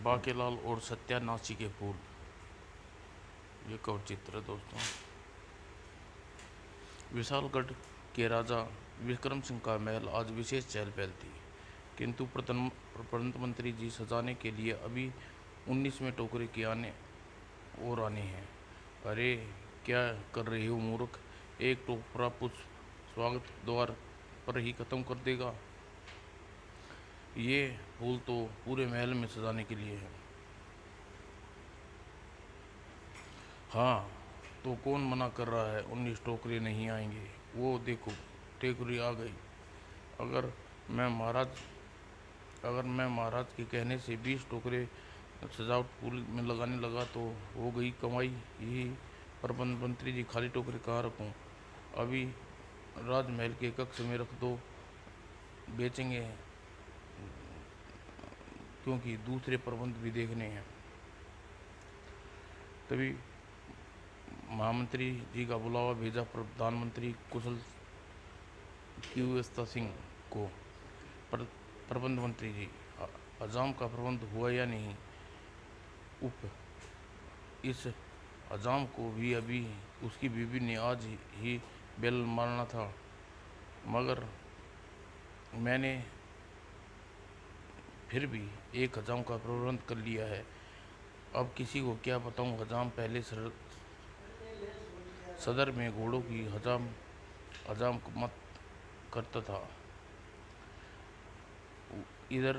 बाकेलाल और सत्यानाशी के फूल। ये कवच चित्र है दोस्तों। विशालगढ़ के राजा विक्रम सिंह का महल आज विशेष चहल पहल थी, किंतु प्रधानमंत्री जी सजाने के लिए अभी 19वें टोकरे के आने हैं। अरे क्या कर रही हो मूर्ख, एक टोकरा पुष्प स्वागत द्वार पर ही खत्म कर देगा। ये फूल तो पूरे महल में सजाने के लिए है। हाँ, तो कौन मना कर रहा है? 19 टोकरे नहीं आएंगे। वो देखो, टेकरी आ गई। अगर मैं महाराज अगर मैं महाराज के कहने से 20 टोकरे सजावट फूल में लगाने लगा तो हो गई कमाई यही। प्रबंध मंत्री जी, खाली टोकरे कहाँ रखूं? अभी राजमहल के कक्ष में रख दो, बेचेंगे, क्योंकि दूसरे प्रबंध भी देखने हैं। तभी महामंत्री जी का बुलावा भेजा प्रधानमंत्री कुशल सिंह को। प्रबंध मंत्री जी, हजाम का प्रबंध हुआ या नहीं? उप इस हजाम को भी अभी उसकी बीवी ने आज ही बेल मारना था, मगर मैंने फिर भी एक हजाम का प्रबंध कर लिया है। अब किसी को क्या बताऊं? हजाम पहले सदर में घोड़ों की हजाम मत करता था। इधर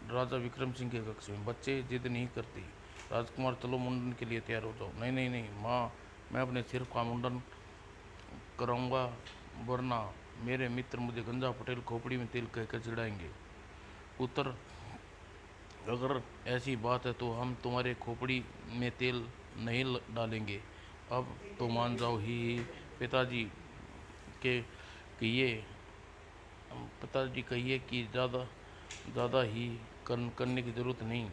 राजा विक्रम सिंह के कक्ष में बच्चे जिद नहीं करते। राजकुमार, चलो मुंडन के लिए तैयार हो जाओ। नहीं नहीं नहीं माँ, मैं अपने सिर का मुंडन कराऊंगा, वरना मेरे मित्र मुझे गंजा पटेल खोपड़ी में तेल कहकर चिढ़ाएंगे। पुत्र, अगर ऐसी बात है तो हम तुम्हारे खोपड़ी में तेल नहीं डालेंगे। अब तो मान जाओ ही। पिताजी के कहिए पिताजी कहिए कि ज़्यादा ही करने की ज़रूरत नहीं।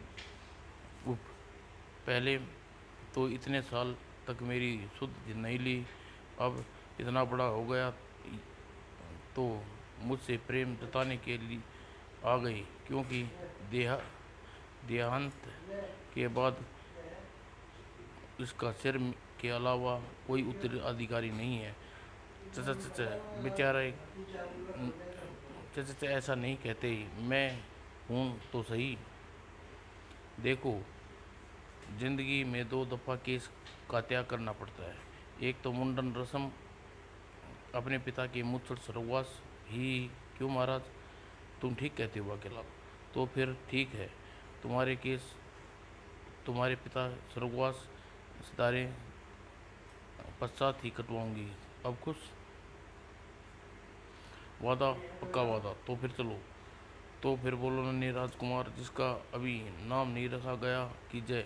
उफ, पहले तो इतने साल तक मेरी सुध नहीं ली, अब इतना बड़ा हो गया तो मुझसे प्रेम जताने के लिए आ गई, क्योंकि देहांत के बाद इसका सिर के अलावा कोई उत्तराधिकारी नहीं है। चाचा चाचा बेचारे, चाचा ऐसा नहीं कहते, मैं हूँ तो सही। देखो, जिंदगी में 2 दफ़ा केस का त्याग करना पड़ता है। एक तो मुंडन रस्म, अपने पिता के मुझसे स्वर्गवास ही। क्यों महाराज, तुम ठीक कहते हो अकेला? तो फिर ठीक है, तुम्हारे केस तुम्हारे पिता स्वर्गवास सितारे पश्चात ही कटवाऊंगी। अब खुश? वादा? पक्का वादा? तो फिर चलो। तो फिर बोलो नन्हे राजकुमार, जिसका अभी नाम नहीं रखा गया कि जय।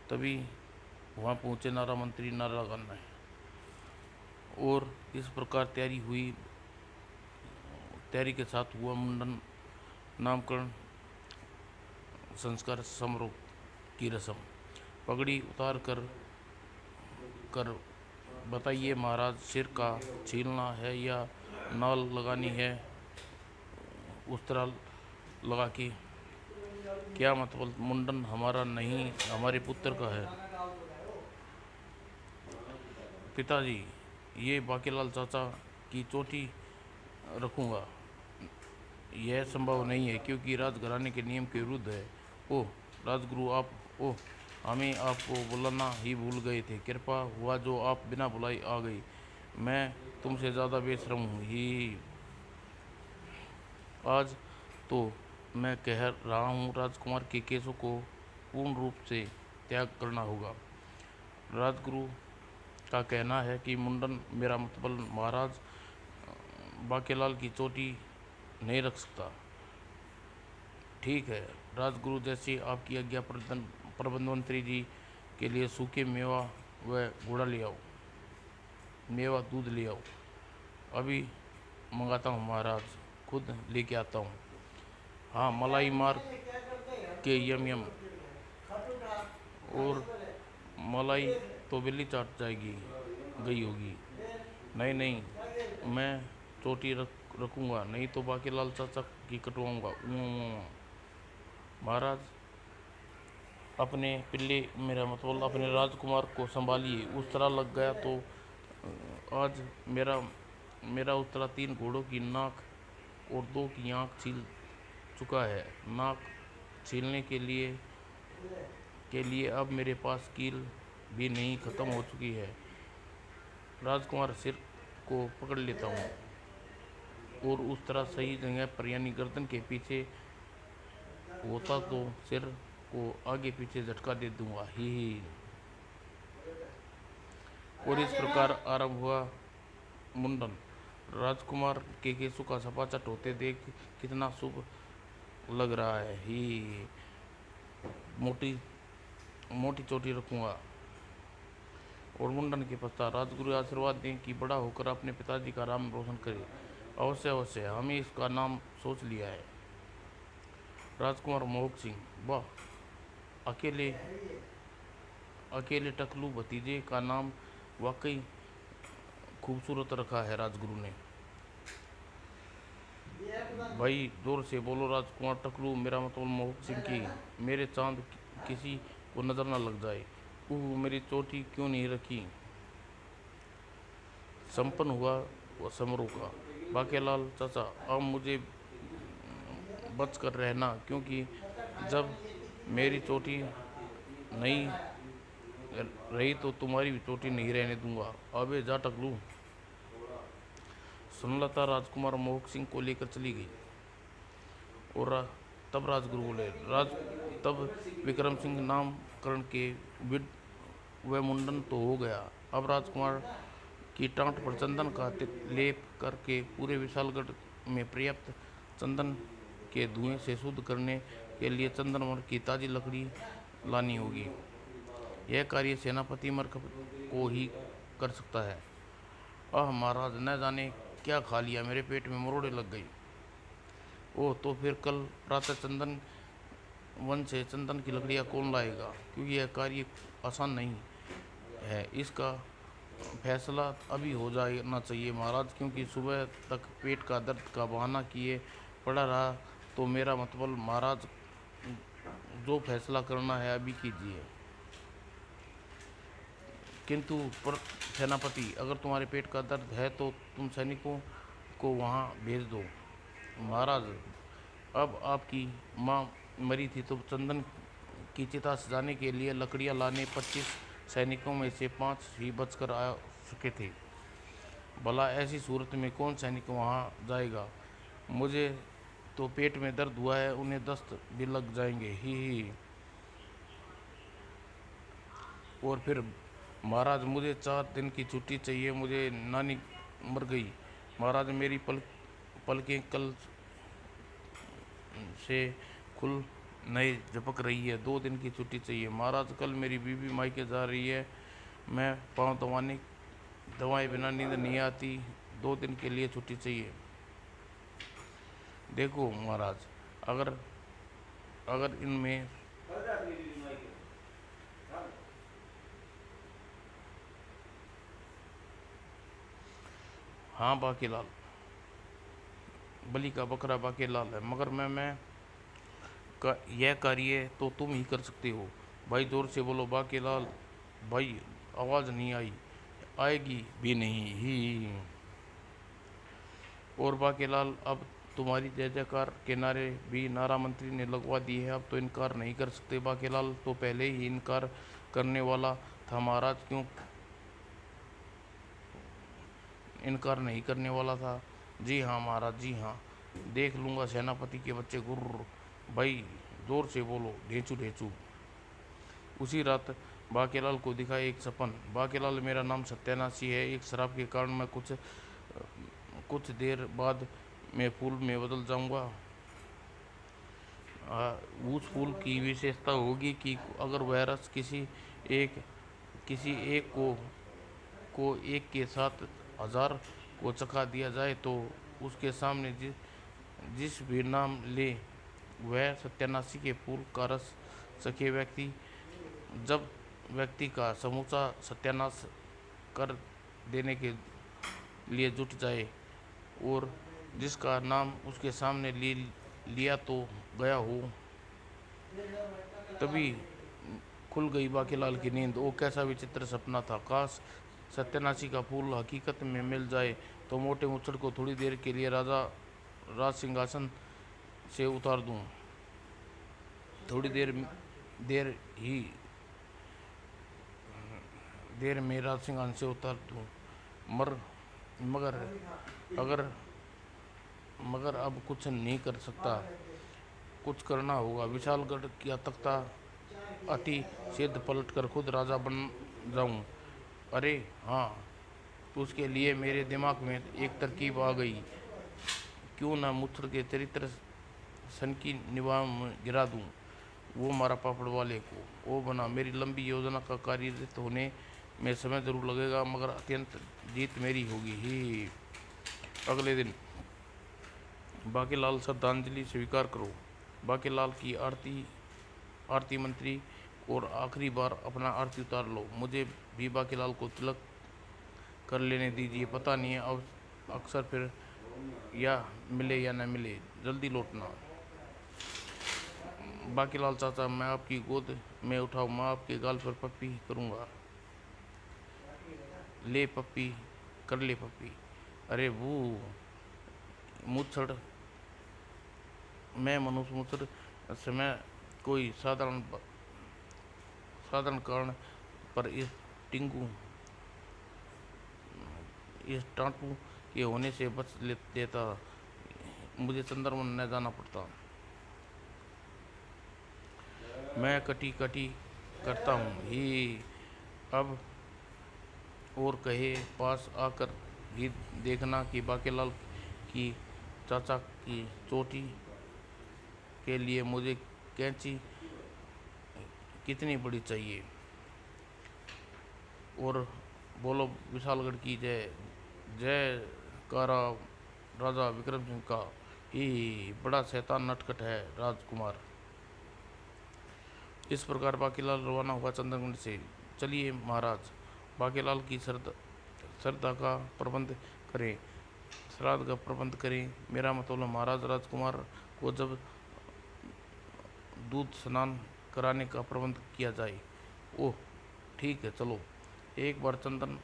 तभी वहाँ पहुँचे नारा मंत्री, नारा लगाना है। और इस प्रकार तैयारी के साथ हुआ मुंडन, नामकरण, संस्कार समारोह की रस्म। पगड़ी उतार कर बताइए महाराज, सिर का छीलना है या नाल लगानी है उस तरह लगा के? क्या मतलब? मुंडन हमारा नहीं, हमारे पुत्र का है। पिताजी, ये बाकेलाल चाचा की चोटी रखूँगा। यह संभव नहीं है, क्योंकि राजघराने के नियम के विरुद्ध है। ओह राजगुरु, आप ओह हमें आपको बुलाना ही भूल गए थे। कृपा हुआ जो आप बिना बुलाई आ गई। मैं तुमसे ज़्यादा बेशर्म हूँ ही। आज तो मैं कह रहा हूँ, राजकुमार के केसों को पूर्ण रूप से त्याग करना होगा। राजगुरु का कहना है कि मुंडन, मेरा मतलब महाराज, बाकेलाल की चोटी नहीं रख सकता। ठीक है राजगुरु, जैसी आपकी आज्ञा। प्रबंध मंत्री जी के लिए सूखे मेवा व घोड़ा ले आओ, मेवा दूध ले आओ। अभी मंगाता हूँ महाराज, खुद लेके आता हूँ। हाँ, मलाई मार के यम यम। और मलाई तो बिल्ली चाट गई होगी। नहीं नहीं, मैं चोटी रखूँगा, नहीं तो बाकी लाल चाचा की कटवाऊँगा। महाराज, अपने पिल्ले, मेरा मतलब अपने राजकुमार को संभालिए। उस तरह लग गया तो आज मेरा मेरा उस तरह 3 घोड़ों की नाक और 2 की आँख छील चुका है। नाक छीलने के लिए अब मेरे पास कील भी नहीं, खत्म हो चुकी है। राजकुमार सिर को पकड़ लेता हूँ और उस तरह सही जगह पर यानी गर्दन के पीछे होता तो सिर को आगे पीछे झटका दे दूंगा। ही। और इस प्रकार आरंभ हुआ मुंडन। राजकुमार के केसों का सपाचट होते देख कितना शुभ लग रहा है। ही। मोटी मोटी चोटी रखूंगा। और मुंडन के पश्चात राजगुरु आशीर्वाद दें कि बड़ा होकर अपने पिताजी का नाम रोशन करे। अवश्य अवश्य, हमें इसका नाम सोच लिया है। राजकुमार मोहक सिंह। वाह, अकेले अकेले टकलू भतीजे का नाम वाकई खूबसूरत रखा है राजगुरु ने। भाई जोर से बोलो। राजकुमार टकलू, मेरा मतलब मोहक सिंह की। मेरे चांद किसी को नजर न लग जाए। मेरी चोटी क्यों नहीं रखी। संपन्न हुआ वो समारोह का। बाकेलाल चाचा, अब मुझे बच कर रहना, क्योंकि जब मेरी चोटी नहीं रही तो तुम्हारी भी चोटी नहीं रहने दूंगा। अबे जा टकलू। सुनलता राजकुमार मोहक सिंह को लेकर चली गई। और तब राजगुरु बोले, तब विक्रम सिंह नामकरण के विद व मुंडन तो हो गया। अब राजकुमार की टाँट पर चंदन का लेप करके पूरे विशालगढ़ में पर्याप्त चंदन के धुएं से शुद्ध करने के लिए चंदनवन की ताज़ी लकड़ी लानी होगी। यह कार्य सेनापति मरकप को ही कर सकता है। महाराज, न जाने क्या खा लिया, मेरे पेट में मरोड़े लग गई। ओह, तो फिर कल प्रातः चंदन वन से चंदन की लकड़ियाँ कौन लाएगा, क्योंकि यह कार्य आसान नहीं है। इसका फैसला अभी हो जाना चाहिए महाराज, क्योंकि सुबह तक पेट का दर्द का बहाना किए पड़ा रहा। तो मेरा मतलब महाराज, जो फैसला करना है अभी कीजिए। किंतु पर सेनापति, अगर तुम्हारे पेट का दर्द है तो तुम सैनिकों को वहाँ भेज दो। महाराज, अब आपकी माँ मरी थी तो चंदन की चिता सजाने के लिए लकड़ियाँ लाने 25 सैनिकों में से 5 ही बचकर आ सके थे। भला ऐसी सूरत में कौन सैनिक वहाँ जाएगा। मुझे तो पेट में दर्द हुआ है, उन्हें दस्त भी लग जाएंगे। ही। और फिर महाराज, मुझे 4 दिन की छुट्टी चाहिए, मुझे नानी मर गई। महाराज, मेरी पलकें कल से खुल नहीं झपक रही है। 2 दिन की छुट्टी चाहिए महाराज। कल मेरी बीवी मायके जा रही है। मैं पाँव दवाएं बिना नींद नहीं आती। 2 दिन के लिए छुट्टी चाहिए। देखो महाराज, अगर अगर इनमें हाँ बाकीलाल, बलि का बकरा बाकीलाल है, मगर मैं यह कार्य तो तुम ही कर सकते हो। भाई जोर से बोलो बाकीलाल। भाई, आवाज़ नहीं आई, आएगी भी नहीं। ही। और बाकीलाल, अब तुम्हारी जय जयकार के नारे भी नारा मंत्री ने लगवा दिए हैं, अब तो इनकार नहीं कर सकते। बाकीलाल तो पहले ही इनकार करने वाला था महाराज। क्यों इनकार नहीं करने वाला था। जी हाँ महाराज, जी हाँ, देख लूँगा सेनापति के बच्चे। गुर्र। भाई जोर से बोलो, ढेंचू ढेंचू। उसी रात बाकीलाल को दिखा एक सपन। बाकीलाल, मेरा नाम सत्यानाशी है। एक शराब के कारण मैं कुछ देर बाद मैं फूल में बदल जाऊंगा। उस फूल की विशेषता होगी कि अगर वह रस किसी एक को एक के साथ 1000 को चखा दिया जाए तो उसके सामने जिस भी नाम ले वह सत्यानाशी के फूल का रस सके। जब व्यक्ति का समूचा सत्यानाश कर देने के लिए जुट जाए और जिसका नाम उसके सामने लिया तो गया हो, तभी खुल गई बाकीलाल की नींद। वो कैसा विचित्र सपना था। काश सत्यानाशी का फूल हकीकत में मिल जाए तो मोटे मुच्छड़ को थोड़ी देर के लिए राज सिंहासन से उतार दूं। थोड़ी देर ही देर में राज सिंहासन से उतार दूं। मर मगर अगर मगर अब कुछ नहीं कर सकता। कुछ करना होगा। विशालगढ़ का तख्ता अति सिद्ध पलट कर खुद राजा बन जाऊं। अरे हाँ, तो उसके लिए मेरे दिमाग में एक तरकीब आ गई। क्यों ना मुच्छड़ के चरित्र सन की निगाह में गिरा दूं। वो मारा पापड़ वाले को। वो बना। मेरी लंबी योजना का कार्यरत होने में समय जरूर लगेगा, मगर अत्यंत जीत मेरी होगी ही। अगले दिन बाकीलाल, श्रद्धांजलि स्वीकार करो। बाकीलाल की आरती मंत्री, और आखिरी बार अपना आरती उतार लो। मुझे भी बाकीलाल को तिलक कर लेने दीजिए। पता नहीं अब अक्सर फिर या मिले या न मिले। जल्दी लौटना। बाकीलाल चाचा, मैं आपकी गोद में उठाऊं, मैं आपके गाल पर पप्पी करूंगा। ले पप्पी, कर ले पप्पी। अरे वो मुच्छड़, मैं मनुष्य मुच्छड़ समय कोई साधारण कारण पर इस टाटू के होने से बच लेता। मुझे चंद्रमन न जाना पड़ता। मैं कटी कटी करता हूँ ही। अब और कहे पास आकर ही देखना कि बाकीलाल की चाचा की चोटी के लिए मुझे कैंची कितनी बड़ी चाहिए। और बोलो विशालगढ़ की जय। जय कारा राजा विक्रम सिंह का। ही बड़ा शैतान नटखट है राजकुमार। इस प्रकार बाकीलाल रवाना हुआ चंद्रगढ़ से। चलिए महाराज, बाकीलाल की श्रद्धा का प्रबंध करें, श्राद्ध का प्रबंध करें। मेरा मतलब महाराज राजकुमार को जब दूध स्नान कराने का प्रबंध किया जाए। ओह ठीक है, चलो एक बार चंदन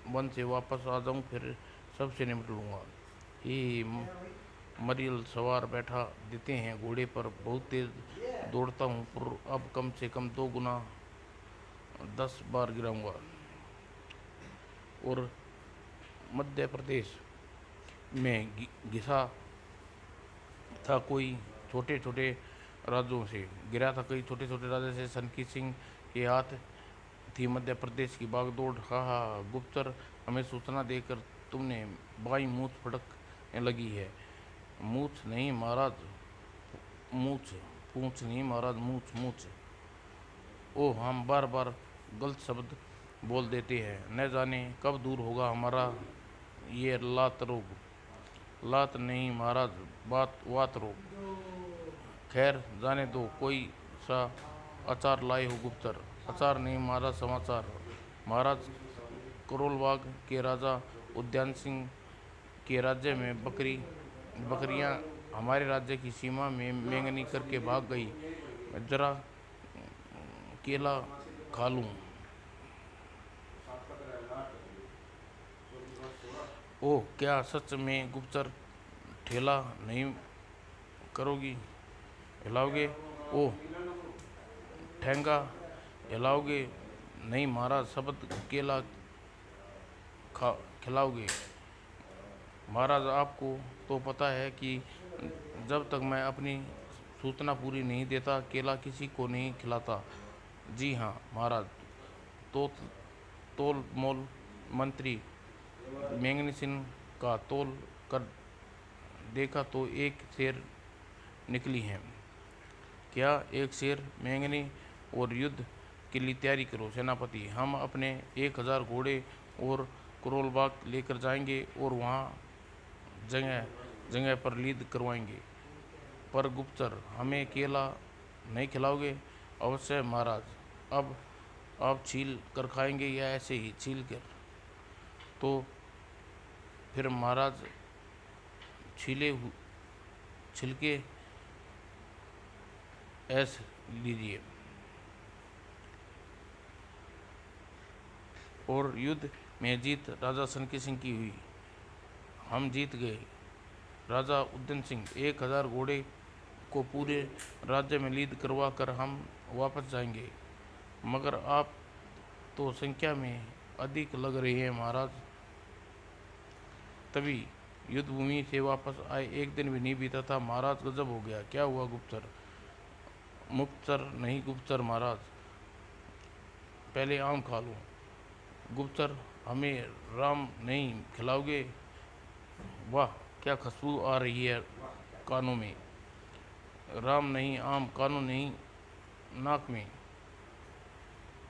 वन से वापस आ जाऊं, फिर सबसे निपट लूँगा। ही मरियल सवार बैठा देते हैं घोड़े पर। बहुत तेज दौड़ता हूँ, पर अब कम से कम 2 गुना 10 बार गिराऊंगा। और मध्य प्रदेश में घिसा था कोई छोटे छोटे राज्यों से। गिरा था कई छोटे छोटे राज्यों से। सनकी सिंह के हाथ थी मध्य प्रदेश की बागडोर। हा हा, गुप्तचर, हमें सूचना देकर तुमने बाई मूछ फड़कने लगी है। मूछ नहीं महाराज, मूछ। पूछ नहीं महाराज, मूछ मूछ। ओह, हम बार बार गलत शब्द बोल देते हैं। न जाने कब दूर होगा हमारा ये लात रोग। लात नहीं महाराज, वात रोग। खैर जाने दो। कोई सा अचार लाए हो गुप्तचर। अचार नहीं महाराज, समाचार। महाराज, करोलबाग के राजा उद्यान सिंह के राज्य में बकरियां हमारे राज्य की सीमा में मेंगनी करके भाग गई। जरा केला खा लूं। ओह, क्या सच में गुप्तचर? ठेला नहीं करोगी, हिलाओगे? ओह, ठेंगा हिलाओगे? नहीं महाराज, शब्द केला खिलाओगे? महाराज, आपको तो पता है कि जब तक मैं अपनी सूचना पूरी नहीं देता, केला किसी को नहीं खिलाता। जी हाँ महाराज। तो तोल मोल मंत्री मेंगनी सिंह का तोल कर देखा तो एक शेर निकली है। क्या एक शेर? मेंगनी, और युद्ध के लिए तैयारी करो सेनापति। हम अपने 1000 घोड़े और करोलबाग लेकर जाएंगे और वहाँ जगह जगह पर लीद करवाएंगे। पर गुप्तचर, हमें केला नहीं खिलाओगे? अवश्य महाराज। अब आप छील कर खाएंगे या ऐसे ही छील कर? तो फिर महाराज छिलके ऐसे लीजिए। और युद्ध में जीत राजा सनकी सिंह की हुई। हम जीत गए। राजा उदयन सिंह 1000 घोड़े को पूरे राज्य में लीड करवा कर हम वापस जाएंगे। मगर आप तो संख्या में अधिक लग रही है महाराज। तभी युद्ध भूमि से वापस आए 1 दिन भी नहीं बीता था महाराज, गजब हो गया। क्या हुआ गुप्तचर? मुक्तसर नहीं गुप्तचर महाराज, पहले आम खा लूँ। गुप्तचर, हमें राम नहीं खिलाओगे? वाह, क्या खुशबू आ रही है कानों में। राम नहीं आम, कानों नहीं नाक में।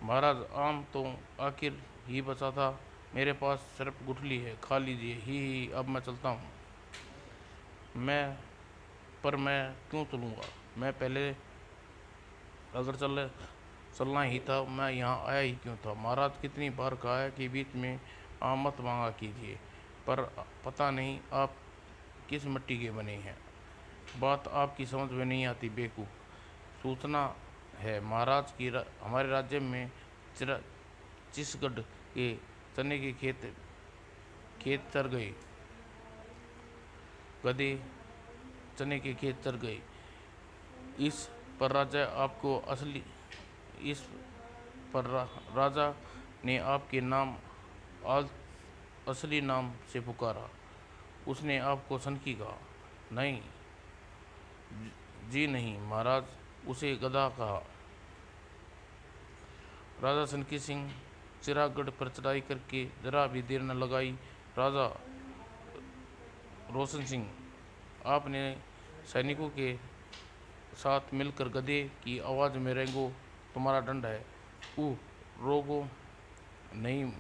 महाराज, आम तो आखिर ही बचा था, मेरे पास सिर्फ गुठली है, खा लीजिए। ही अब मैं चलता हूँ। मैं मैं क्यों चलूँगा? मैं पहले अगर चलना ही था, मैं यहाँ आया ही क्यों था? महाराज, कितनी बार कहा है कि बीच में आम मत मांगा कीजिए, पर पता नहीं आप किस मिट्टी के बने हैं। बात आपकी समझ में नहीं आती बेवकूफ़। सूचना है महाराज की हमारे राज्य में चिसगढ़ के चने के खेत चर गए। गधे चने के खेत चर गए। इस पर राजा आपको असली इस पर राजा ने आपके नाम आज असली नाम से पुकारा। उसने आपको सनकी कहा? नहीं जी नहीं महाराज, उसे गधा कहा। राजा सनकी सिंह चिरागढ़ पर चढ़ाई करके जरा भी देर न लगाई। राजा रोशन सिंह, आपने सैनिकों के साथ मिलकर गधे की आवाज़ में रेंगो, तुम्हारा दंड है। रोगो नहीं,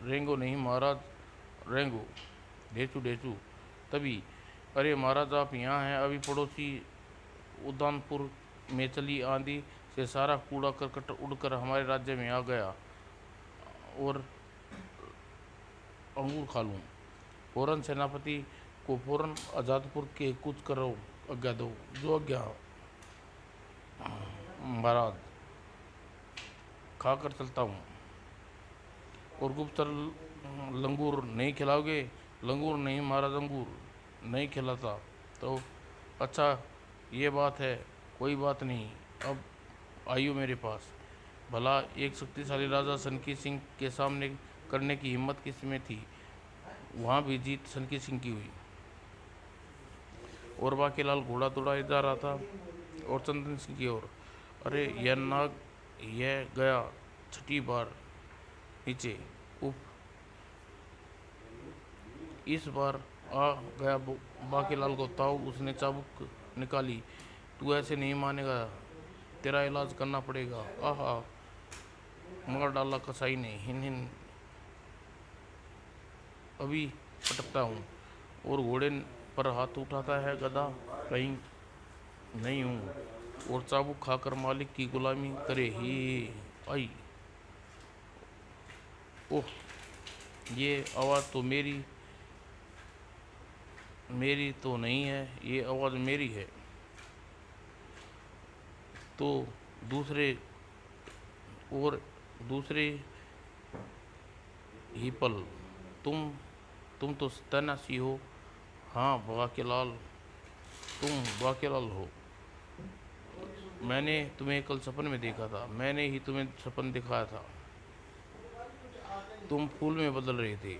रेंगो नहीं महाराज, रेंगो। ढेचू ढेचू। तभी, अरे महाराज, आप यहाँ हैं? अभी पड़ोसी उदयपुर में चली आंधी से सारा कूड़ा करकट उड़कर हमारे राज्य में आ गया और अंगूर खा लूँ। फौरन सेनापति को फौरन आजादपुर के कूच करो, आज्ञा दो। जो आज्ञा महाराज, खाकर चलता हूँ। और गुप्तचर, लंगूर नहीं खिलाओगे? लंगूर नहीं महाराज, अंगूर नहीं खिलाता तो अच्छा, ये बात है, कोई बात नहीं, अब आइयो मेरे पास। भला एक शक्तिशाली राजा सनकी सिंह के सामने करने की हिम्मत किस में थी? वहाँ भी जीत सनकी सिंह की हुई। और बाकीलाल घोड़ा दौड़ाए जा रहा था और चंदन सिंह की ओर। अरे यह नाग, यह गया 6ठी बार नीचे। उफ, इस बार आ गया बाकीलाल को ताऊ। उसने चाबुक निकाली। तू ऐसे नहीं मानेगा, तेरा इलाज करना पड़ेगा। आहा, मार डाला कसाई ने। हिन हिन, अभी पटकता हूँ। और घोड़े पर हाथ उठाता है गधा, कहीं नहीं हूँ। और चाबुक खाकर मालिक की गुलामी करे। ही आई। ओह, ये आवाज़ तो मेरी तो नहीं है, ये आवाज़ मेरी है। तो दूसरे और दूसरे ही पल तुम तो सन्यासी हो। हाँ बाकीलाल, तुम बाकीलाल हो। मैंने तुम्हें कल सपन में देखा था। मैंने ही तुम्हें सपन दिखाया था। तुम फूल में बदल रहे थे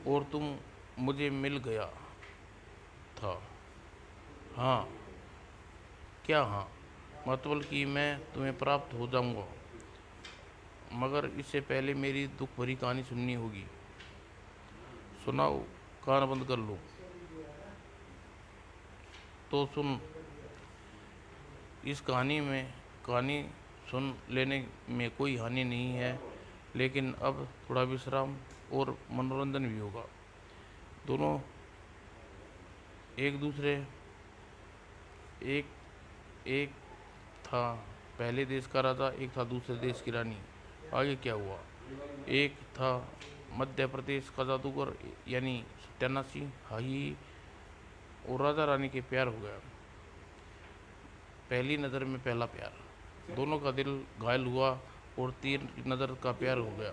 और तुम मुझे मिल गया था। हाँ, क्या हाँ? मतलब कि मैं तुम्हें प्राप्त हो जाऊंगा, मगर इससे पहले मेरी दुख भरी कहानी सुननी होगी। सुनाओ, कान बंद कर लो तो सुन। इस कहानी सुन लेने में कोई हानि नहीं है, लेकिन अब थोड़ा विश्राम और मनोरंजन भी होगा। दोनों एक दूसरे एक एक था पहले देश का राजा, एक था दूसरे देश की रानी। आगे क्या हुआ? एक था मध्य प्रदेश का जादूगर यानी सत्यानाशी, हाही, और राजा रानी के प्यार हो गया। पहली नज़र में पहला प्यार। दोनों का दिल घायल हुआ और तीर नज़र का प्यार हो गया।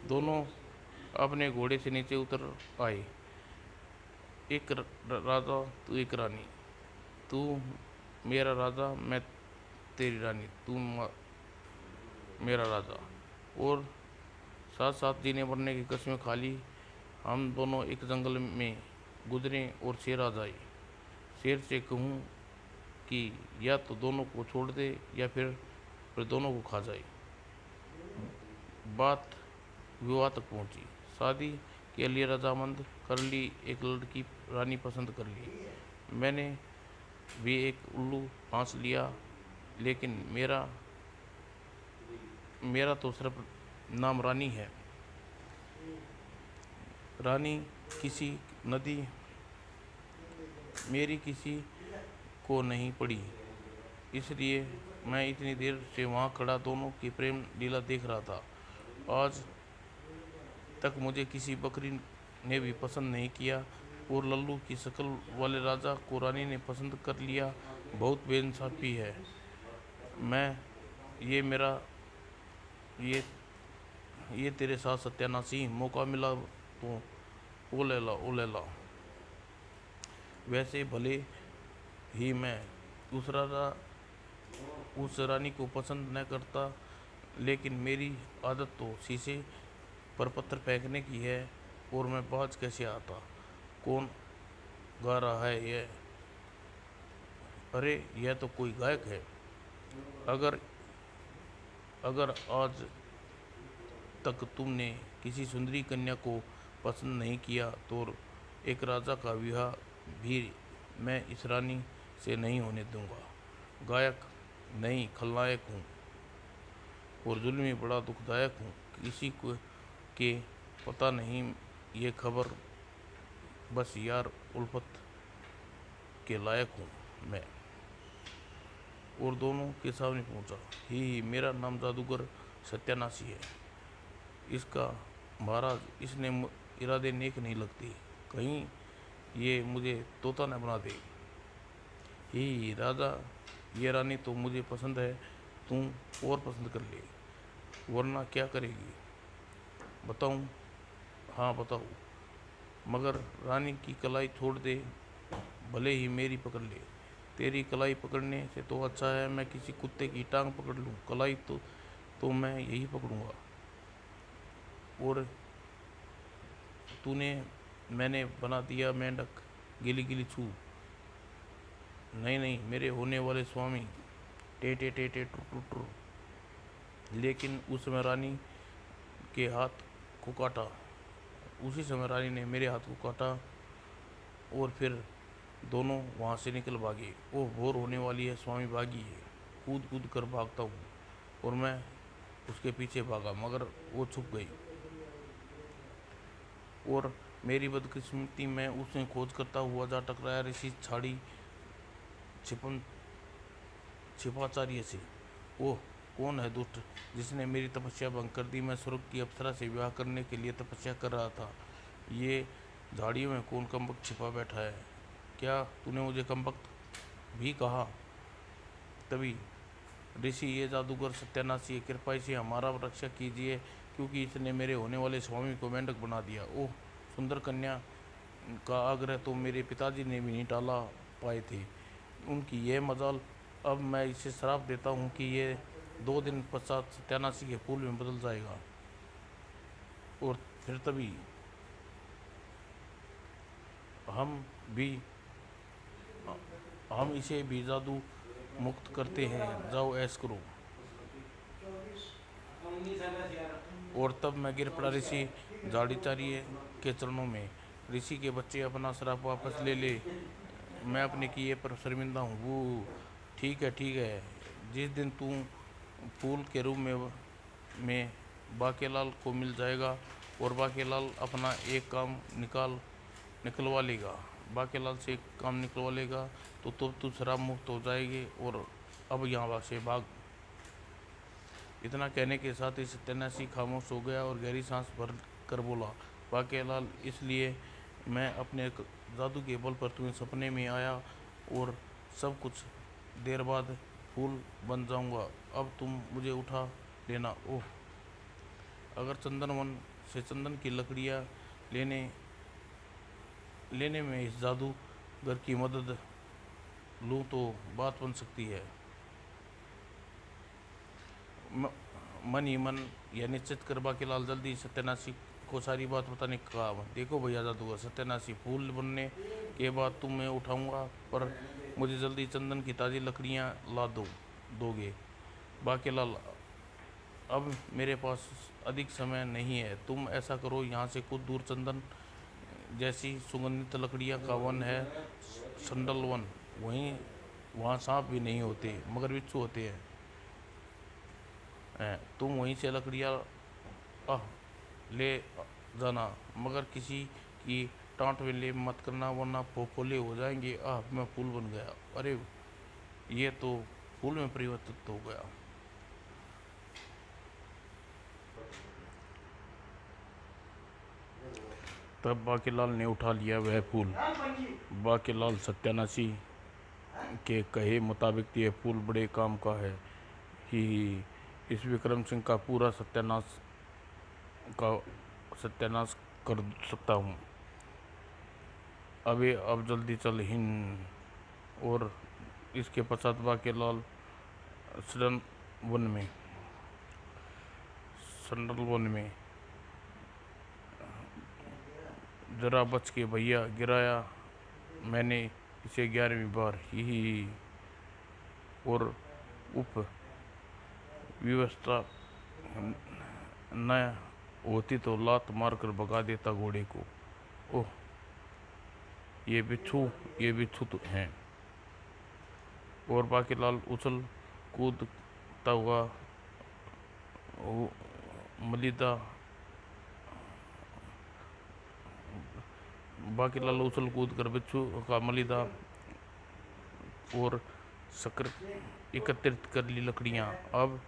दोनों अपने घोड़े से नीचे उतर आए। एक राजा तो एक रानी। तू मेरा राजा, मैं तेरी रानी, तू मेरा राजा। और साथ साथ जीने मरने की कस्में खा ली। हम दोनों एक जंगल में गुजरे और शेर आ जाए। शेर से कहूँ कि या तो दोनों को छोड़ दे या फिर दोनों को खा जाए। बात विवाह तक पहुंची। शादी के लिए रजामंद कर ली। एक लड़की रानी पसंद कर ली। मैंने भी एक उल्लू फांस लिया। लेकिन मेरा मेरा तो सिर्फ नाम रानी है। रानी किसी नदी मेरी किसी को नहीं पड़ी। इसलिए मैं इतनी देर से वहाँ खड़ा दोनों की प्रेम लीला देख रहा था। आज तक मुझे किसी बकरी ने भी पसंद नहीं किया और लल्लू की शक्ल वाले राजा को रानी ने पसंद कर लिया। बहुत बेइंसाफी है। मैं ये मेरा ये ये तेरे साथ सत्यानाशी। मौका मिला तो ओ लैला ओ लैला। वैसे भले ही मैं उस राजा उस रानी को पसंद न करता, लेकिन मेरी आदत तो शीशे पर पत्थर फेंकने की है। और मैं बाज कैसे आता। कौन गा रहा है यह? अरे यह तो कोई गायक है। अगर अगर आज तक तुमने किसी सुंदरी कन्या को पसंद नहीं किया तो एक राजा का विवाह भी मैं इस रानी से नहीं होने दूंगा। गायक नहीं, खलनायक हूँ और जुल्मी बड़ा दुखदायक हूँ। किसी को के पता नहीं ये खबर, बस यार उल्फत के लायक हूँ मैं। और दोनों के सामने पहुंचा। ही मेरा नाम जादूगर सत्यानाशी है। इसका महाराज, इसने इरादे नेक नहीं लगती। कहीं ये मुझे तोता न बना दे। ही राजा, ये रानी तो मुझे पसंद है। तू और पसंद कर ले, वरना क्या करेगी? बताऊं? हाँ बताओ। मगर रानी की कलाई छोड़ दे, भले ही मेरी पकड़ ले। तेरी कलाई पकड़ने से तो अच्छा है मैं किसी कुत्ते की टांग पकड़ लूं। कलाई तो मैं यही पकड़ूंगा। और तूने मैंने बना दिया मेंढक, गिली गिली छू। नहीं नहीं मेरे होने वाले स्वामी, टे टे टे टे टुर टुर टुर। लेकिन उस समय रानी के हाथ को काटा। उसी समय रानी ने मेरे हाथ को काटा और फिर दोनों वहाँ से निकल भागे। ओह भोर होने वाली है, स्वामी भागी है। कूद कूद कर भागता हूँ और मैं उसके पीछे भागा, मगर वो छुप गई। और मेरी बदकिस्मती में उसे खोज करता हुआ जा टकराया ऋषि छाड़ी छिपन छिपाचार्य से। ओह कौन है दुष्ट जिसने मेरी तपस्या भंग कर दी। मैं स्वर्ग की अप्सरा से विवाह करने के लिए तपस्या कर रहा था। ये झाड़ियों में कौन कमबख्त छिपा बैठा है? क्या तूने मुझे कमबख्त भी कहा? तभी ऋषि, ये जादूगर सत्यानाशी, कृपा से हमारा रक्षा कीजिए, क्योंकि इसने मेरे होने वाले स्वामी को मेंढक बना दिया। ओह सुंदर कन्या का आग्रह तो मेरे पिताजी ने भी नहीं टाला पाए थे। उनकी यह मजाल। अब मैं इसे श्राप देता हूँ कि ये 2 दिन पश्चात सत्यानाशी के फूल में बदल जाएगा। और फिर तभी हम भी हम इसे भी जादू मुक्त करते हैं। जाओ ऐश करो। और तब मैं गिर पड़ा ऋषि झाड़ीचार्य के चरणों में। ऋषि के बच्चे, अपना श्राप वापस ले ले। मैं अपने किए पर शर्मिंदा हूँ। वो ठीक है। जिस दिन तू फूल के रूप में बाकेलाल को मिल जाएगा और बाकेलाल अपना एक काम निकलवा लेगा, बाकेलाल से एक काम निकलवा लेगा तो तू शराब मुक्त हो जाएगी। और अब यहाँ से भाग। इतना कहने के साथ ही सत्यानाशी खामोश हो गया और गहरी सांस भर कर बोला, बाकेलाल, इसलिए मैं अपने जादू के बल पर तुम्हें सपने में आया और सब कुछ देर बाद फूल बन जाऊंगा। अब तुम मुझे उठा लेना। ओह अगर चंदनवन से चंदन की लकड़ियाँ लेने लेने में इस जादूगर की मदद लूँ तो बात बन सकती है। मन ही मन यह निश्चित कर बाकीलाल जल्दी सत्यानाशी को सारी बात बताने का कहा। देखो भैया जादूगर, सत्यानाशी फूल बनने के बाद तुम मैं उठाऊंगा, पर मुझे जल्दी चंदन की ताज़ी लकड़ियाँ ला दोगे। बाकीलाल, अब मेरे पास अधिक समय नहीं है। तुम ऐसा करो, यहाँ से कुछ दूर चंदन जैसी सुगंधित लकड़ियाँ का वन है, संडल वन। वहाँ सांप भी नहीं होते मगर बिच्छू होते हैं। तुम वहीं से लकड़ियाँ आह ले जाना, मगर किसी की टाँट में ले मत करना, वरना फोफोले हो जाएंगे। आह, मैं फूल बन गया। अरे, ये तो फूल में परिवर्तित हो गया। तब बाकीलाल ने उठा लिया वह फूल। बाकीलाल, सत्यानाशी के कहे मुताबिक ये फूल बड़े काम का है। ही इस विक्रम सिंह का पूरा का सत्यानाश कर सकता हूँ। अब जल्दी चल हिंद। और इसके पश्चात बाकीलाल सडन वन में संडल वन में जरा बच के भैया, गिराया मैंने इसे 11वीं बार। ही और उप व्यवस्था न होती तो लात मारकर भगा देता घोड़े को। ओह, ये बिच्छू तो हैं। और बाकीलाल उछल कूदता हुआ मलिदा बाकीलाल उछल कूद कर बिच्छू का मलिदा और शक्कर एकत्रित कर ली लकड़ियाँ। अब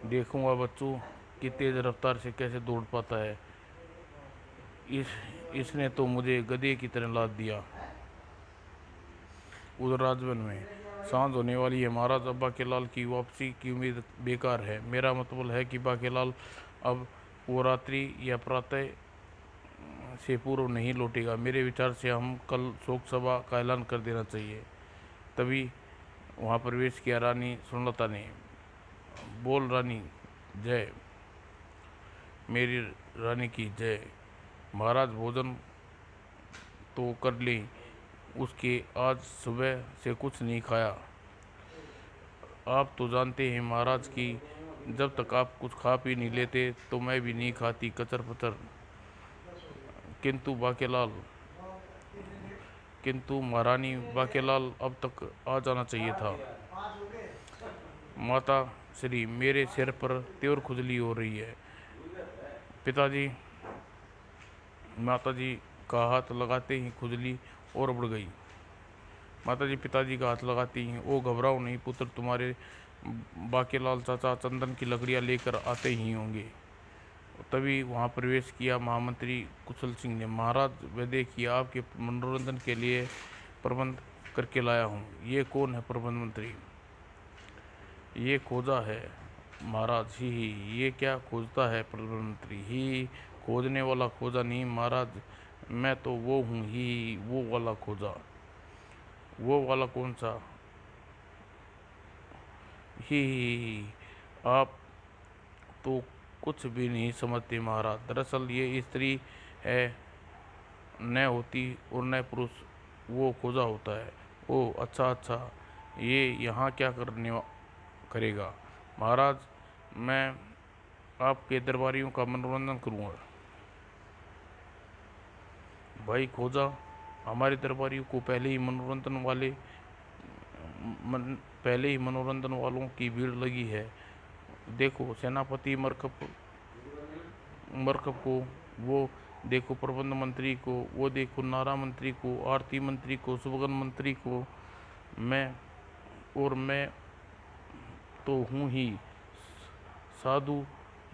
देखूंगा बच्चों कि तेज रफ्तार से कैसे दौड़ पाता है। इसने तो मुझे गधे की तरह लाद दिया। उधर राजवन में सांझ होने वाली है। महाराज, अब बाकीलाल की वापसी की उम्मीद बेकार है। मेरा मतलब है कि बाकीलाल अब वो रात्रि या प्रातः से पूर्व नहीं लौटेगा। मेरे विचार से हम कल शोक सभा का ऐलान कर देना चाहिए। तभी वहाँ प्रवेश किया रानी सुनलता ने। बोल रानी जय, मेरी रानी की जय। महाराज, भोजन तो कर ले, उसके आज सुबह से कुछ नहीं खाया। आप तो जानते हैं महाराज कि जब तक आप कुछ खा पी नहीं लेते तो मैं भी नहीं खाती कचर पचर। किंतु महारानी, बाकीलाल अब तक आ जाना चाहिए था। माता श्री, मेरे सिर पर त्योर खुजली हो रही है। पिताजी, माताजी का हाथ लगाते ही खुजली और बढ़ गई। माताजी पिताजी का हाथ लगाती हैं। ओ घबराओ नहीं पुत्र, तुम्हारे बाकीलाल चाचा चंदन की लकड़ियाँ लेकर आते ही होंगे। तभी वहाँ प्रवेश किया महामंत्री कुशल सिंह ने। महाराज, वे देखिए, आपके मनोरंजन के लिए प्रबंध करके लाया हूँ। ये कौन है प्रबंध मंत्री? ये खोजा है महाराज। ही ये क्या खोजता है प्रबंध मंत्री? ही खोजने वाला खोजा नहीं महाराज, मैं तो वो हूँ। ही वो वाला खोजा। वो वाला कौन सा? ही आप तो कुछ भी नहीं समझते महाराज। दरअसल ये स्त्री है न होती और न पुरुष, वो खोजा होता है। ओ अच्छा अच्छा, ये यहाँ क्या करेगा महाराज? मैं आपके दरबारियों का मनोरंजन करूँगा। भाई खोजा, हमारे दरबारियों को पहले ही मनोरंजन वालों की भीड़ लगी है। देखो सेनापति मरकब को, वो देखो प्रबंध मंत्री को, वो देखो नारा मंत्री को, आरती मंत्री को, सुबगन मंत्री को। मैं तो हूँ ही साधु,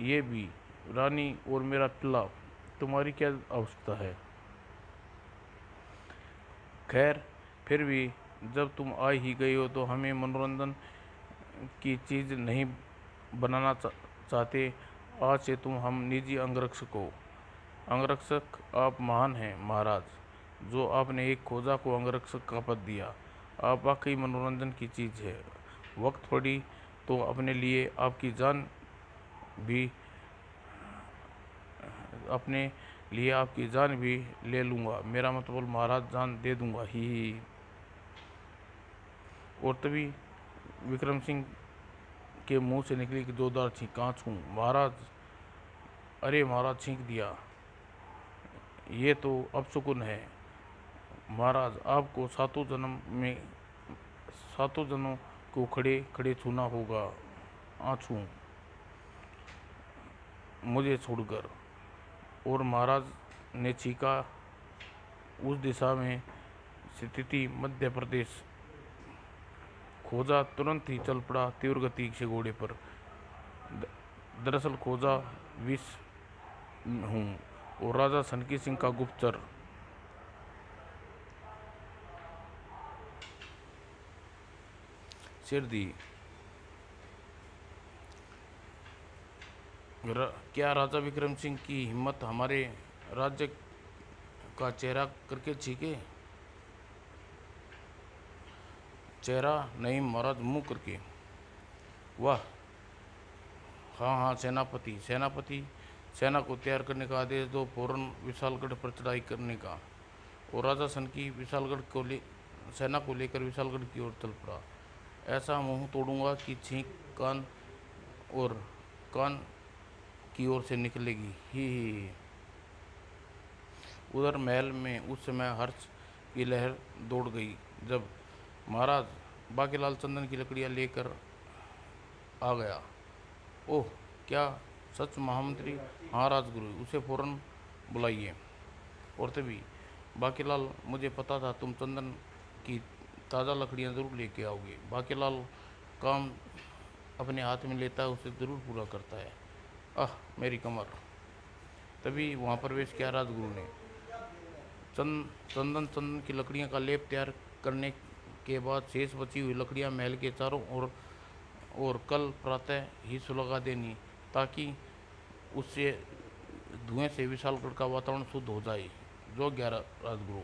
ये भी रानी और मेरा पिल्ला। तुम्हारी क्या अवस्था है? खैर, फिर भी जब तुम आ ही गई हो तो हमें मनोरंजन की चीज़ नहीं बनाना चाहते। आज से तुम हम निजी अंगरक्षक हो। अंगरक्षक आप महान हैं महाराज, जो आपने एक खोजा को अंगरक्षक का पद दिया। आप वाकई मनोरंजन की चीज़ है। वक्त पड़ी तो भी अपने लिए आपकी जान भी ले लूँगा। मेरा मतलब महाराज, जान दे दूँगा ही। और तभी विक्रम सिंह के मुंह से निकली कि जोरदार छींक। कहाँ छूं महाराज? अरे महाराज, छींक दिया। ये तो अपशकुन है महाराज। आपको सातों जन्मों को खड़े खड़े छूना होगा। छूं मुझे छोड़कर। और महाराज ने छींका। उस दिशा में स्थिति मध्य प्रदेश। खोजा तुरंत ही चल पड़ा तीव्र गति से घोड़े पर। दरअसल खोजा विष हूँ और राजा सनकी सिंह का गुप्तचर। सिर दी। क्या राजा विक्रम सिंह की हिम्मत हमारे राज्य का चेहरा करके छीके? चेहरा नहीं महाराज, मुंह करके। वाह, हाँ हाँ सेनापति, सेना को तैयार करने का आदेश दो। फौरन विशालगढ़ पर चढ़ाई करने का। और राजा सनकी सेना को लेकर विशालगढ़ की ओर चल पड़ा। ऐसा मुंह तोड़ूंगा कि छींक कान की ओर से निकलेगी ही। उधर महल में उस समय हर्ष की लहर दौड़ गई जब महाराज बाकीलाल चंदन की लकड़ियां लेकर आ गया। ओह, क्या सच महामंत्री? हाँ राजगुरु, उसे फौरन बुलाइए। और तभी बाकीलाल, मुझे पता था तुम चंदन की ताज़ा लकड़ियां ज़रूर लेके आओगे। बाकीलाल काम अपने हाथ में लेता है, उसे ज़रूर पूरा करता है। आह मेरी कमर। तभी वहाँ प्रवेश किया राजगुरु ने। चंदन की लकड़ियां का लेप तैयार करने के बाद शेष बची हुई लकड़ियां महल के चारों ओर और कल प्रातः ही सुलगा देनी, ताकि उससे धुएं से विशालगढ़ का वातावरण शुद्ध हो जाए। जो 11 राजगुरु।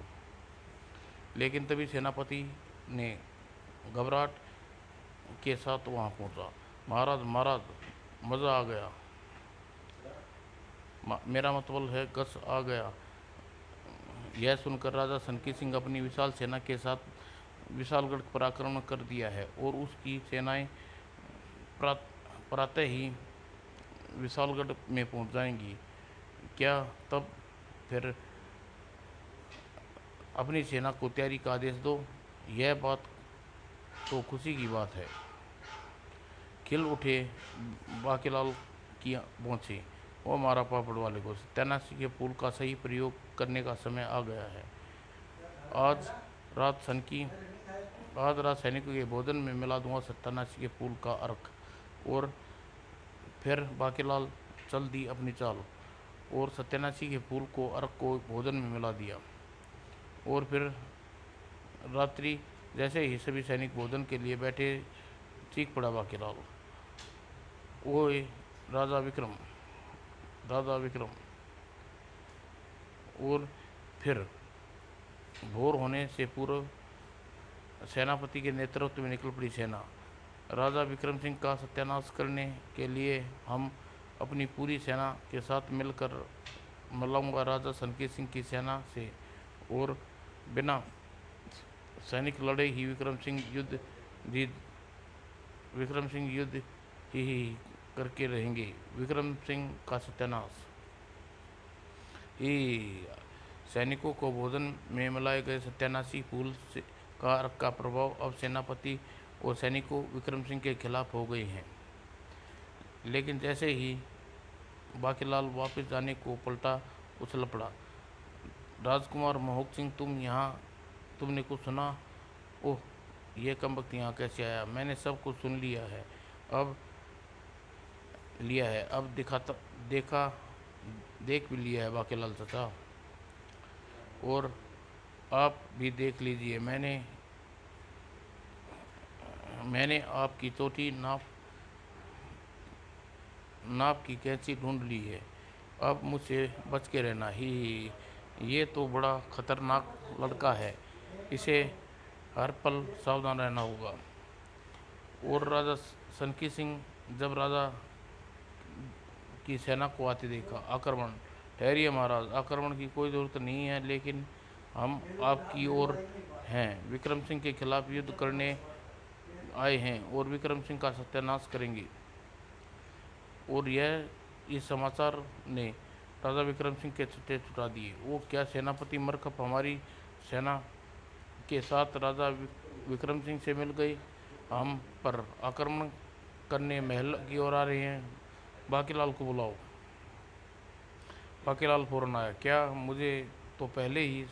लेकिन तभी सेनापति ने घबराहट के साथ वहां पहुंचा। महाराज महाराज, मज़ा आ गया। मेरा मतलब है गस आ गया। यह सुनकर राजा सनकी सिंह अपनी विशाल सेना के साथ विशालगढ़ पर आक्रमण कर दिया है और उसकी सेनाएं प्रातः ही विशालगढ़ में पहुंच जाएंगी। क्या तब फिर अपनी सेना को तैयारी का आदेश दो। यह बात तो खुशी की बात है। खिल उठे बाकीलाल की पहुंचे। वो मारा पापड़ वाले को। सत्यानाशी के पुल का सही प्रयोग करने का समय आ गया है। आज रात सैनिकों के भोजन में मिला दूंगा सत्यानाशी के पुल का अर्क। और फिर बाकीलाल चल दी अपनी चाल और सत्यानाशी के फूल को अर्क को भोजन में मिला दिया। और फिर रात्रि जैसे ही सभी सैनिक भोजन के लिए बैठे, चीख पड़ा बाकीलाल, ओए राजा विक्रम, दादा विक्रम। और फिर भोर होने से पूर्व सेनापति के नेतृत्व में निकल पड़ी सेना। राजा विक्रम सिंह का सत्यानाश करने के लिए हम अपनी पूरी सेना के साथ मिलकर मिलाऊंगा राजा सनकी सिंह की सेना से। और बिना सैनिक लड़े ही विक्रम सिंह युद्ध ही करके रहेंगे। विक्रम सिंह का सत्यानाश ही। सैनिकों को भोजन में मिलाए गए सत्यानाशी फूल का अर्क का प्रभाव अब सेनापति और सैनिकों विक्रम सिंह के खिलाफ हो गए हैं। लेकिन जैसे ही बाकीलाल वापस जाने को पलटा, उछल पड़ा। राजकुमार महूक सिंह, तुमने कुछ सुना? ओह, यह कमबख्त यहाँ कैसे आया? मैंने सब कुछ सुन लिया है। अब देख भी लिया है बाकीलाल चाचा। और आप भी देख लीजिए। मैंने आपकी चोटी नाप की कैंची ढूंढ ली है। अब मुझसे बच के रहना ही। ये तो बड़ा खतरनाक लड़का है, इसे हर पल सावधान रहना होगा। और राजा सनकी सिंह जब राजा की सेना को आते देखा, आक्रमण। ठहरिए महाराज, आक्रमण की कोई ज़रूरत नहीं है, लेकिन हम आपकी ओर हैं, विक्रम सिंह के खिलाफ युद्ध करने आए हैं और विक्रम सिंह का सत्यानाश करेंगे। और यह इस समाचार ने राजा विक्रम सिंह के छत्ते छुटा दिए। वो क्या सेनापति मरकप हमारी सेना के साथ राजा विक्रम सिंह से मिल गए, हम पर आक्रमण करने महल की ओर आ रहे हैं। बाकीलाल को बुलाओ। बाकीलाल फौरन आया। क्या मुझे तो पहले ही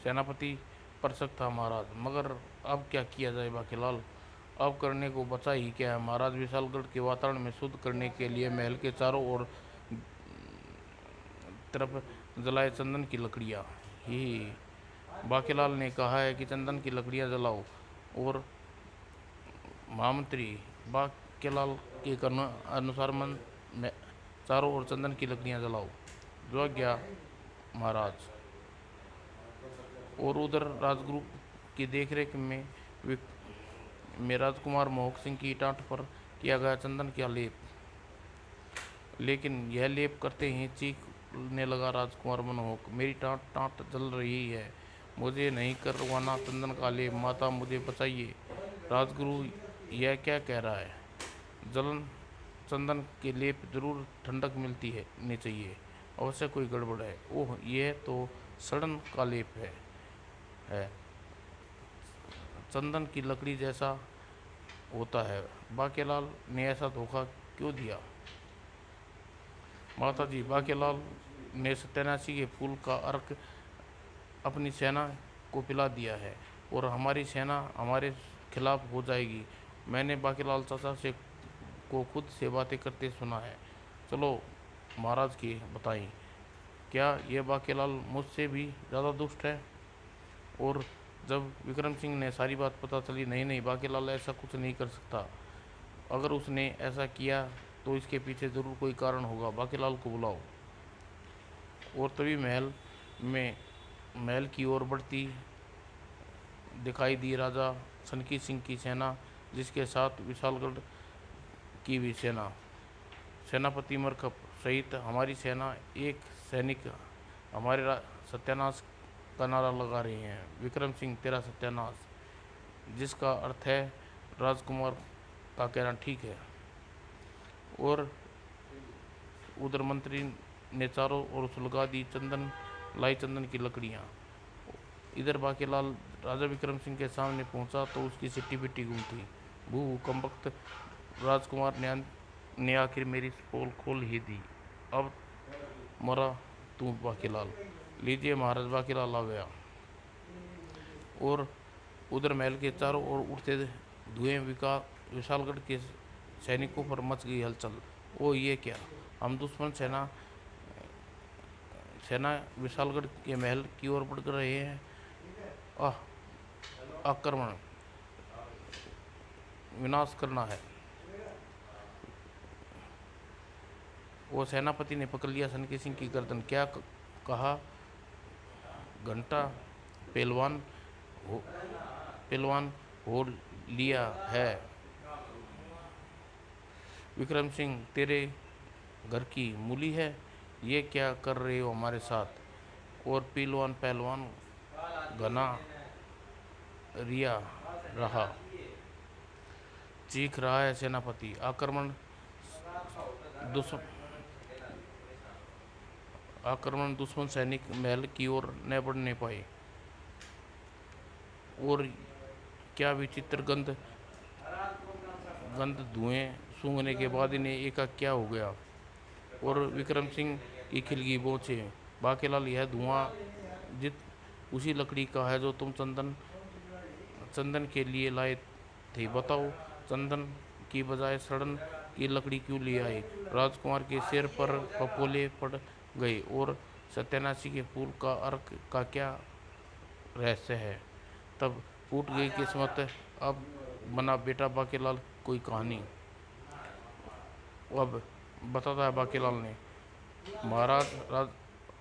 सेनापति पर शक था महाराज, मगर अब क्या किया जाए बाकीलाल। अब करने को बचा ही क्या है महाराज। विशालगढ़ के वातावरण में शुद्ध करने के लिए महल के चारों ओर तरफ जलाए चंदन की लकड़ियाँ ही। बाकीलाल ने कहा है कि चंदन की लकड़ियाँ जलाओ। और महामंत्री बाकीलाल के अनुसार मन में चारों ओर चंदन की लकड़ियाँ जलाओ। जो आज्ञा महाराज। और उधर राजगुरु की देखरेख में राजकुमार मोहक सिंह की टाट पर किया गया चंदन का लेप। लेकिन यह लेप करते ही चीखने लगा राजकुमार मनोहक, मेरी टाट टाट जल रही है, मुझे नहीं करवाना चंदन का लेप, माता मुझे बचाइए। राजगुरु यह क्या कह रहा है। जलन चंदन के लेप जरूर ठंडक मिलती है नहीं चाहिए, अवश्य कोई गड़बड़ है। ओह, यह तो सड़न का लेप है चंदन की लकड़ी जैसा होता है। बाकीलाल ने ऐसा धोखा क्यों दिया। माता जी, बाकीलाल ने सत्यानाशी के फूल का अर्क अपनी सेना को पिला दिया है और हमारी सेना हमारे खिलाफ हो जाएगी। मैंने बाकीलाल चाचा से को खुद से बातें करते सुना है। चलो महाराज की बताएं, क्या यह बाकीलाल मुझसे भी ज़्यादा दुष्ट है। और जब विक्रम सिंह ने सारी बात पता चली, नहीं नहीं, बाकीलाल ऐसा कुछ नहीं कर सकता, अगर उसने ऐसा किया तो इसके पीछे ज़रूर कोई कारण होगा, बाकीलाल को बुलाओ। और तभी में महल की ओर बढ़ती दिखाई दी राजा सनकी सिंह की सेना, जिसके साथ विशालगढ़ की भी सेना। सेनापति मरकप सहित हमारी सेना एक सैनिक हमारे सत्यानाश का नारा लगा रहे हैं। विक्रम सिंह तेरा सत्यानाश, जिसका अर्थ है राजकुमार का कहना ठीक है। और उधर मंत्री ने चारों ओर सुलगा दी चंदन की लकड़ियाँ। इधर बाकीलाल राजा विक्रम सिंह के सामने पहुंचा तो उसकी सिट्टी पिट्टी गुम थी। भू कम वक्त राजकुमार ने आखिर मेरी पोल खोल ही दी। अब मरा तू बाकीलाल। लीजिए महाराज, बाकीलाल आ गया। और उधर महल के चारों ओर उठते धुएं विशालगढ़ के सैनिकों पर मच गई हलचल। ओ ये क्या, हम दुश्मन सेना विशालगढ़ के महल की ओर बढ़ रहे हैं। आह, आक्रमण, विनाश करना है। वो सेनापति ने पकड़ लिया सनकी सिंह की गर्दन। क्या कहा। घंटा पहलवान हो पहलवान हो लिया है। विक्रम सिंह तेरे घर की मूली है, ये क्या कर रहे हो हमारे साथ। और पहलवान घना रिया रहा, चीख रहा है सेनापति। आक्रमण दुश्मन सैनिक महल की ओर न बढ़ने पाए। और क्या विचित्र गंध धुएं सूंघने के बाद इन्हें एका क्या हो गया। और विक्रम सिंह की खिलगी बोचे। बाकीलाल, यह धुआं जित उसी लकड़ी का है जो तुम चंदन के लिए लाए थे। बताओ, चंदन की बजाय सड़न की लकड़ी क्यों ले आए। राजकुमार के सिर पर फफोले पड़ गए। और सत्यानाशी के फूल का अर्क का क्या रहस्य है। तब फूट गई किस्मत, अब बना बेटा बाकीलाल कोई कहानी। अब बताता है बाकीलाल ने। महाराज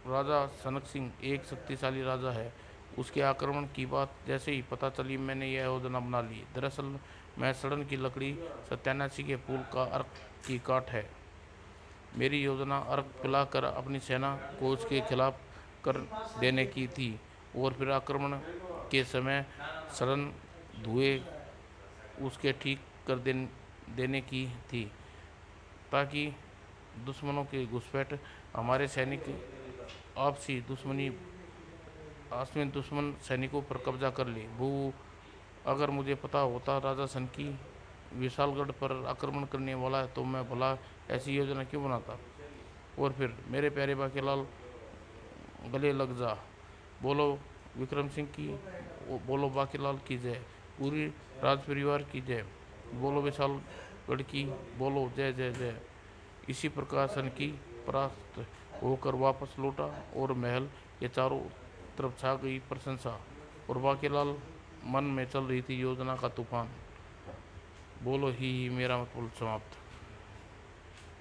राजा सनक सिंह एक शक्तिशाली राजा है। उसके आक्रमण की बात जैसे ही पता चली मैंने यह योजना बना ली। दरअसल मैं सड़न की लकड़ी सत्यानाशी के पुल का अर्क की काट है। मेरी योजना अर्क पिलाकर अपनी सेना को उसके खिलाफ कर देने की थी और फिर आक्रमण के समय सड़न धुएं उसके ठीक कर देने की थी, ताकि दुश्मनों की घुसपैठ हमारे सैनिक आपसी दुश्मनी आसमीन दुश्मन सैनिकों पर कब्जा कर ली। वो अगर मुझे पता होता राजा सन की विशालगढ़ पर आक्रमण करने वाला है तो मैं भला ऐसी योजना क्यों बनाता। और फिर मेरे प्यारे बाकीलाल गले लग जा। बोलो विक्रम सिंह की, बोलो बाकीलाल की जय, पूरी राज परिवार की जय, बोलो विशालगढ़ की, बोलो जय जय जय। इसी प्रकार सन की परास्त होकर वापस लौटा और महल के चारों तरफ छा गई प्रशंसा और बाकीलाल मन में चल रही थी योजना का तूफान। बोलो ही मेरा मतलब समाप्त।